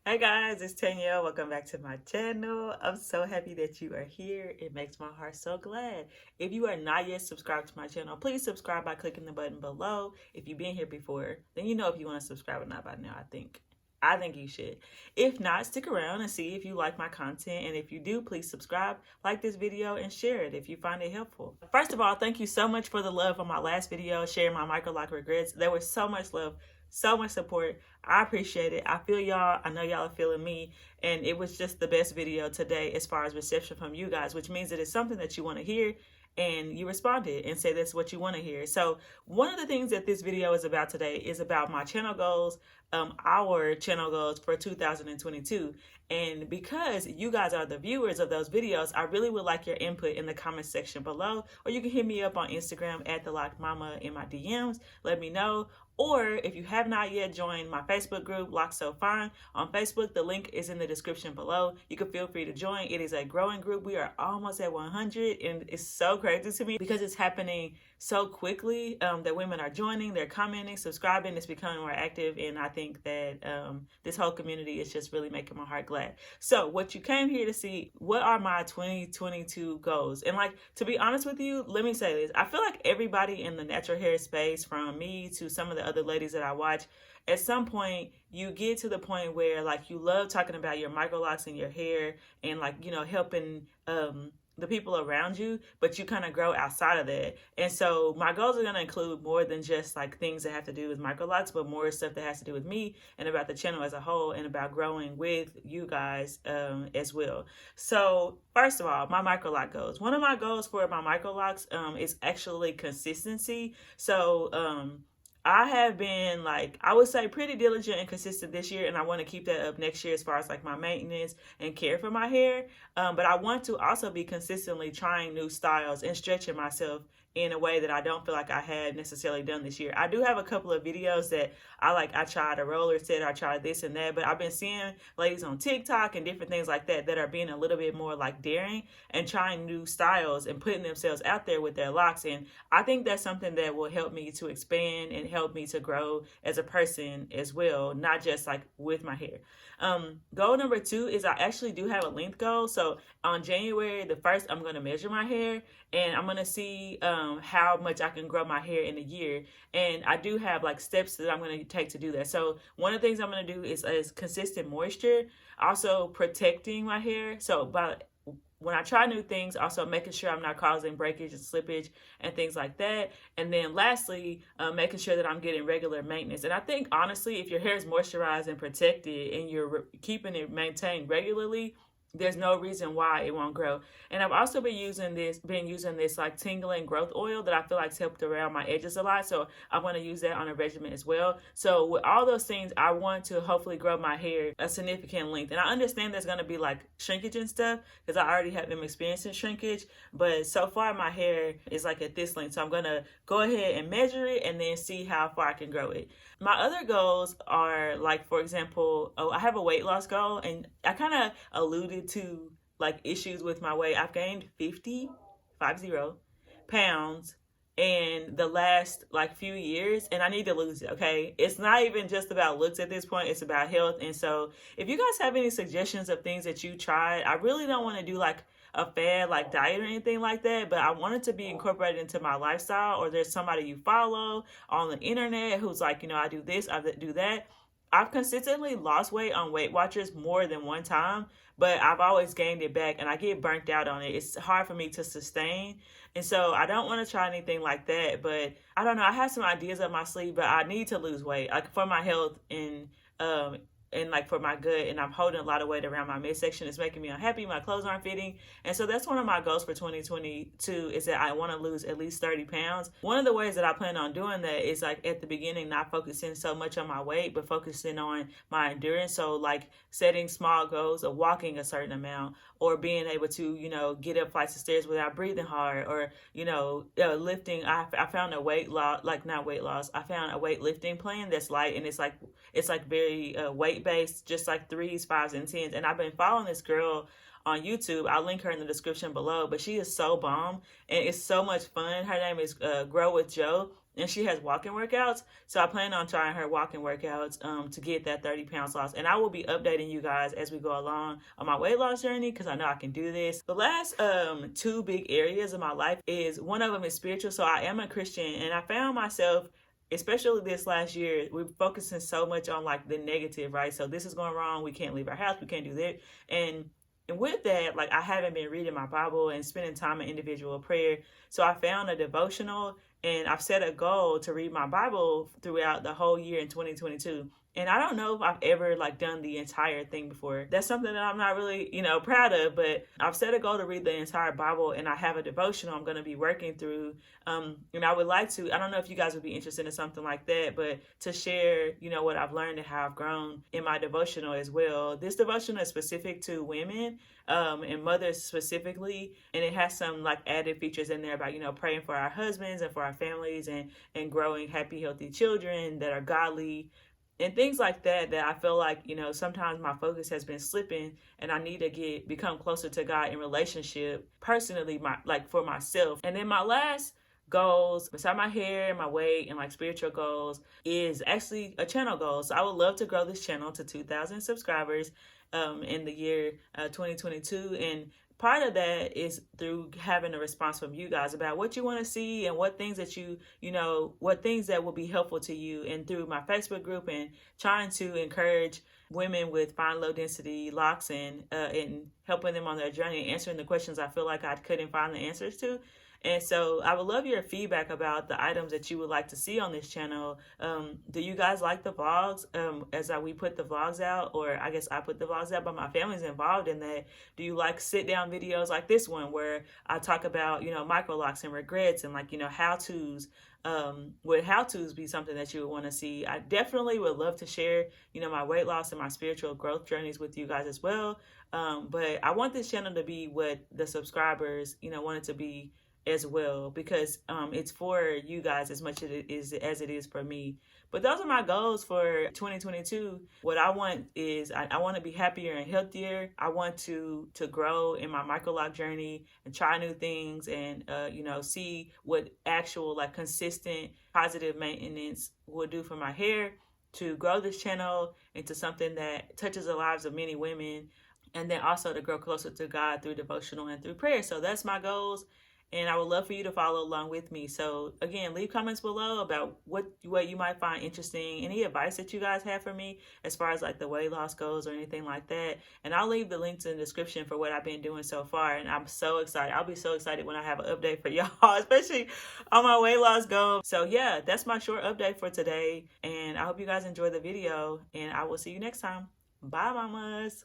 Hey guys, it's Tanya. Welcome back to my channel. I'm so happy that you are here. It makes my heart so glad. If you are not yet subscribed to my channel, please subscribe by clicking the button below. If you've been here before, then you know if you want to subscribe or not by now, I think you should. If not, stick around and see if you like my content. And if you do, please subscribe, like this video, and share it if you find it helpful. First of all, thank you so much for the love on my last video, sharing my Microloc regrets. There was so much love, so much support. I appreciate it. I feel y'all. I know y'all are feeling me. And it was just the best video today as far as reception from you guys, which means that it's something that you want to hear. And you responded and said that's what you want to hear. So one of the things that this video is about today is about my channel goals, our channel goals for 2022. And because you guys are the viewers of those videos, I really would like your input in the comment section below, or you can hit me up on Instagram at thelocdmama in my DMs. Let me know. Or if you have not yet joined my Facebook group, Lock So Fine, on Facebook, the link is in the description below. You can feel free to join. It is a growing group. We are almost at 100, and it's so crazy to me because it's happening so quickly that women are joining, they're commenting, subscribing, it's becoming more active, and I think that this whole community is just really making my heart glad. So what you came here to see, what are my 2022 goals? And like, to be honest with you, let me say this. I feel like everybody in the natural hair space, from me to some of the other ladies that I watch, at some point you get to the point where like you love talking about your microlocs in your hair and like, you know, helping the people around you, but you kind of grow outside of that. And so my goals are going to include more than just like things that have to do with microlocs, but more stuff that has to do with me and about the channel as a whole and about growing with you guys as well. So first of all, my microloc goals. One of my goals for my microlocs is actually consistency. So I have been, like, I would say pretty diligent and consistent this year, and I want to keep that up next year as far as like my maintenance and care for my hair. But I want to also be consistently trying new styles and stretching myself in a way that I don't feel like I had necessarily done this year. I do have a couple of videos that I tried a roller set, I tried this and that, but I've been seeing ladies on TikTok and different things like that that are being a little bit more like daring and trying new styles and putting themselves out there with their locks. And I think that's something that will help me to expand and help me to grow as a person as well, not just like with my hair. Goal number 2 is I actually do have a length goal. So on January the 1st, I'm going to measure my hair and I'm going to see how much I can grow my hair in a year. And I do have like steps that I'm going to take to do that. So one of the things I'm going to do is consistent moisture, also protecting my hair. So when I try new things, also making sure I'm not causing breakage and slippage and things like that. And then lastly, making sure that I'm getting regular maintenance. And I think, honestly, if your hair is moisturized and protected and you're keeping it maintained regularly, there's no reason why it won't grow. And I've also been using this like tingling growth oil that I feel like's helped around my edges a lot. So I want to use that on a regimen as well. So with all those things, I want to hopefully grow my hair a significant length. And I understand there's going to be like shrinkage and stuff because I already have been experiencing shrinkage. But so far my hair is like at this length. So I'm going to go ahead and measure it and then see how far I can grow it. My other goals are like, for example, I have a weight loss goal, and I kind of alluded to like issues with my weight. I've gained 50 pounds in the last like few years, and I need to lose it. Okay, it's not even just about looks at this point, it's about health. And so if you guys have any suggestions of things that you tried, I really don't want to do like a fad like diet or anything like that, but I want it to be incorporated into my lifestyle, or there's somebody you follow on the internet who's like, you know, I do this, I do that. I've consistently lost weight on Weight Watchers more than one time, but I've always gained it back and I get burnt out on it. It's hard for me to sustain. And so I don't want to try anything like that, but I don't know. I have some ideas up my sleeve, but I need to lose weight, like for my health and like for my good. And I'm holding a lot of weight around my midsection. It's making me unhappy. My clothes aren't fitting. And so that's one of my goals for 2022 is that I want to lose at least 30 pounds. One of the ways that I plan on doing that is like at the beginning, not focusing so much on my weight, but focusing on my endurance. So like setting small goals of walking a certain amount, or being able to, you know, get up flights of stairs without breathing hard, or, you know, lifting. I found a weight loss, like not weight loss. I found a weightlifting plan that's light, and it's like very weight based, just like 3s, 5s, and 10s. And I've been following this girl on YouTube. I'll link her in the description below, but she is so bomb and it's so much fun. Her name is Grow with Joe. and she has walking workouts. So I plan on trying her walking workouts to get that 30 pounds lost. And I will be updating you guys as we go along on my weight loss journey, because I know I can do this. The last two big areas of my life is, one of them is spiritual. So I am a Christian, and I found myself, especially this last year, we're focusing so much on like the negative, right? So this is going wrong. We can't leave our house. We can't do that. And with that, like, I haven't been reading my Bible and spending time in individual prayer. So I found a devotional, and I've set a goal to read my Bible throughout the whole year in 2022. And I don't know if I've ever like done the entire thing before. That's something that I'm not really, proud of, but I've set a goal to read the entire Bible, and I have a devotional I'm going to be working through. And I would like to, I don't know if you guys would be interested in something like that, but to share, what I've learned and how I've grown in my devotional as well. This devotional is specific to women and mothers specifically, and it has some like added features in there about, praying for our husbands and for our families, and growing happy, healthy children that are godly, and things like that I feel like, sometimes my focus has been slipping, and I need to become closer to God in relationship personally, for myself. And then my last goals, beside my hair and my weight and like spiritual goals, is actually a channel goal. So I would love to grow this channel to 2,000 subscribers in the year 2022. And part of that is through having a response from you guys about what you want to see and what things that what things that will be helpful to you, and through my Facebook group, and trying to encourage women with fine low density locks and helping them on their journey and answering the questions I feel like I couldn't find the answers to. And so I would love your feedback about the items that you would like to see on this channel. Do you guys like the vlogs we put the vlogs out? Or I guess I put the vlogs out, but my family's involved in that. Do you like sit down videos like this one where I talk about, microlocs and regrets and like, how-tos? Would how-tos be something that you would want to see? I definitely would love to share, my weight loss and my spiritual growth journeys with you guys as well. But I want this channel to be what the subscribers, want it to be as well, because it's for you guys as much as it is for me. But those are my goals for 2022. What I want is I want to be happier and healthier. I want to grow in my microloc journey and try new things, and see what actual like consistent positive maintenance will do for my hair, to grow this channel into something that touches the lives of many women, and then also to grow closer to God through devotional and through prayer. So that's my goals. And I would love for you to follow along with me. So again, leave comments below about what you might find interesting, any advice that you guys have for me as far as like the weight loss goes or anything like that. And I'll leave the links in the description for what I've been doing so far. And I'm so excited. I'll be so excited when I have an update for y'all, especially on my weight loss goal. So yeah, that's my short update for today. And I hope you guys enjoy the video, and I will see you next time. Bye, mamas.